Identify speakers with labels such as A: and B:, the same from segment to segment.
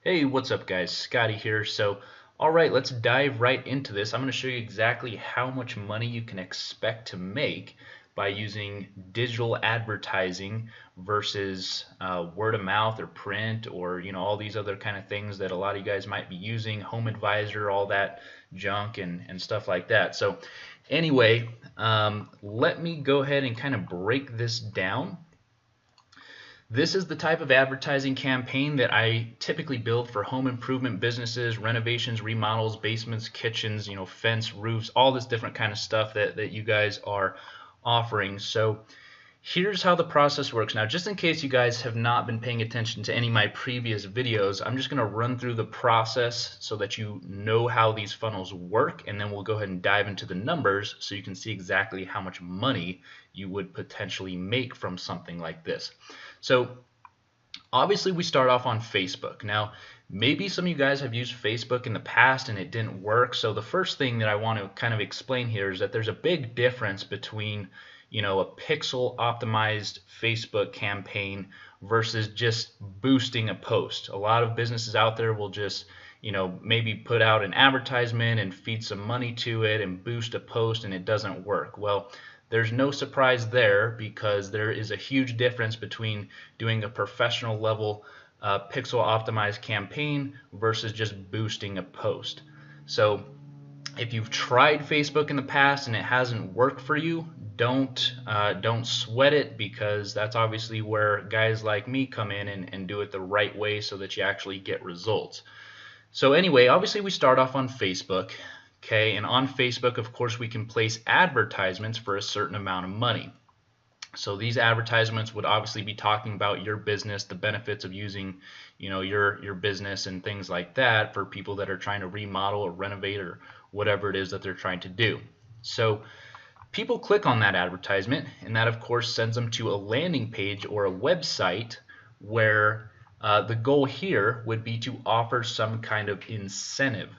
A: Hey, what's up guys? Scotty here. Alright, let's dive right into this. I'm going to show you exactly how much money you can expect to make by using digital advertising versus word of mouth or print or all these other kind of things that a lot of you guys might be using, Home Advisor, all that junk and stuff like that. So anyway, let me go ahead and kind of break this down. This is the type of advertising campaign that I typically build for home improvement businesses, renovations, remodels, basements, kitchens, fence, roofs, all this different kind of stuff that you guys are offering. So here's how the process works. Now, just in case you guys have not been paying attention to any of my previous videos, I'm just going to run through the process so that you know how these funnels work, and then we'll go ahead and dive into the numbers so you can see exactly how much money you would potentially make from something like this. So obviously we start off on Facebook. Now, maybe some of you guys have used Facebook in the past and it didn't work. So the first thing that I want to kind of explain here is that there's a big difference between a pixel optimized Facebook campaign versus just boosting a post. A lot of businesses out there will just maybe put out an advertisement and feed some money to it and boost a post, and it doesn't work. Well, there's no surprise there because there is a huge difference between doing a professional level pixel optimized campaign versus just boosting a post. So if you've tried Facebook in the past and it hasn't worked for you, don't sweat it, because that's obviously where guys like me come in and do it the right way so that you actually get results. So anyway, obviously we start off on Facebook. Okay, and on Facebook, of course, we can place advertisements for a certain amount of money. So these advertisements would obviously be talking about your business, the benefits of using, your business and things like that for people that are trying to remodel or renovate or whatever it is that they're trying to do. So people click on that advertisement, and that of course sends them to a landing page or a website where the goal here would be to offer some kind of incentive.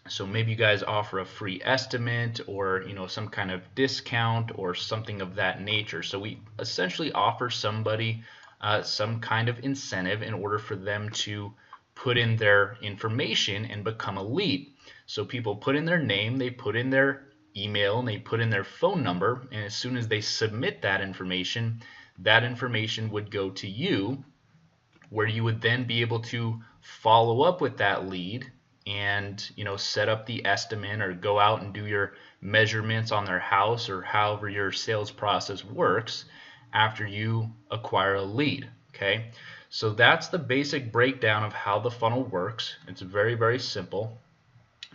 A: So maybe you guys offer a free estimate or some kind of discount or something of that nature. So we essentially offer somebody some kind of incentive in order for them to put in their information and become a lead. So people put in their name, they put in their email, and they put in their phone number, and as soon as they submit that information would go to you, where you would then be able to follow up with that lead and set up the estimate or go out and do your measurements on their house or however your sales process works after you acquire a lead. Okay, so that's the basic breakdown of how the funnel works. It's very, very simple.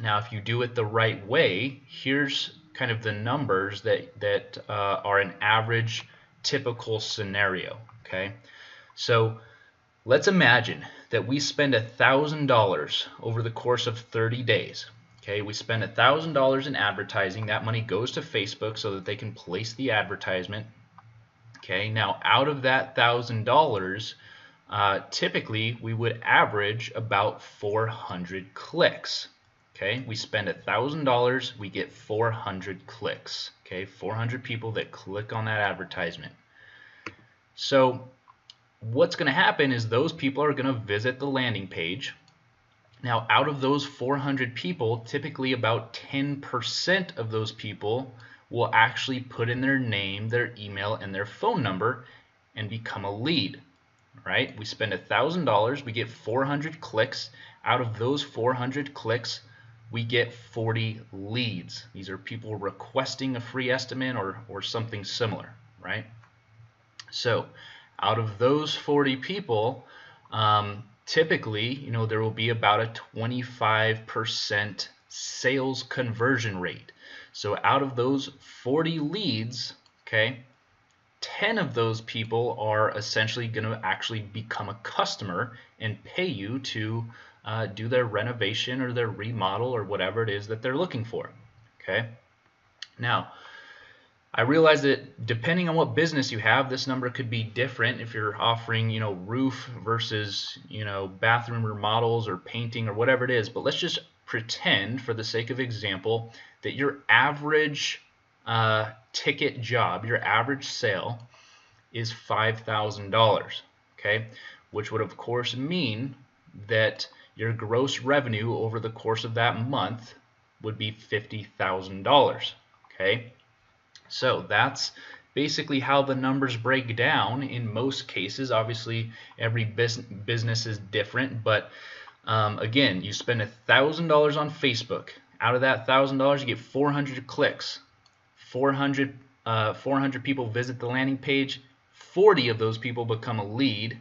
A: Now if you do it the right way, here's kind of the numbers that are an average typical scenario. Okay, so let's imagine that we spend $1,000 over the course of 30 days. Okay, we spend $1,000 in advertising. That money goes to Facebook so that they can place the advertisement. Okay, now out of that $1,000, typically we would average about 400 clicks. Okay, we spend $1,000, we get 400 clicks. Okay, 400 people that click on that advertisement. So what's going to happen is those people are going to visit the landing page. Now, out of those 400 people, typically about 10% of those people will actually put in their name, their email, and their phone number and become a lead. Right? We spend $1,000, we get 400 clicks. Out of those 400 clicks, we get 40 leads. These are people requesting a free estimate or something similar, right? So out of those 40 people, typically, there will be about a 25% sales conversion rate. So out of those 40 leads, okay, 10 of those people are essentially going to actually become a customer and pay you to do their renovation or their remodel or whatever it is that they're looking for. Okay. Now, I realize that depending on what business you have, this number could be different if you're offering, roof versus, bathroom remodels or painting or whatever it is. But let's just pretend, for the sake of example, that your average ticket job, your average sale is $5,000, okay? Which would of course mean that your gross revenue over the course of that month would be $50,000. Okay, so that's basically how the numbers break down in most cases. Obviously, every business is different, but again, you spend $1,000 on Facebook. Out of that $1,000, you get 400 clicks. 400 people visit the landing page. 40 of those people become a lead.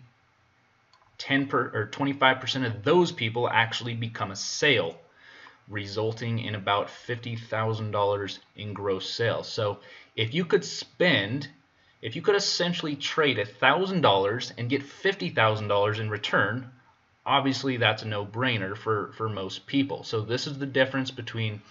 A: 25% of those people actually become a sale, resulting in about $50,000 in gross sales. So if you could essentially trade $1,000 and get $50,000 in return, obviously that's a no-brainer for most people. So this is the difference between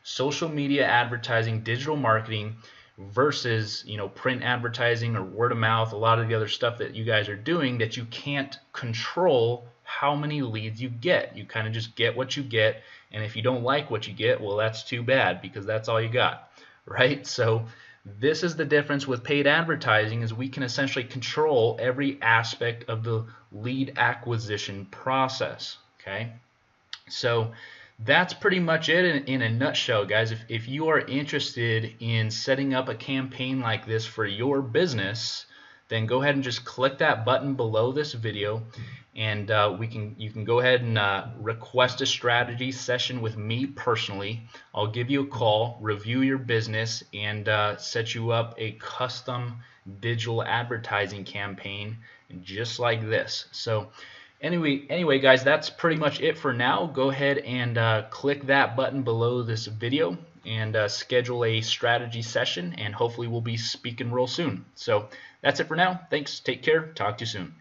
A: social media advertising, digital marketing, versus print advertising or word of mouth, a lot of the other stuff that you guys are doing that you can't control how many leads you get. You kind of just get what you get, and if you don't like what you get, well, that's too bad, because that's all you got, right? So this is the difference with paid advertising, is we can essentially control every aspect of the lead acquisition process. Okay, so that's pretty much it in a nutshell, guys. If you are interested in setting up a campaign like this for your business, then go ahead and just click that button below this video, and you can go ahead and request a strategy session with me personally. I'll give you a call, review your business, and set you up a custom digital advertising campaign just like this. So Anyway, guys, that's pretty much it for now. Go ahead and click that button below this video and schedule a strategy session, and hopefully we'll be speaking real soon. So that's it for now. Thanks. Take care. Talk to you soon.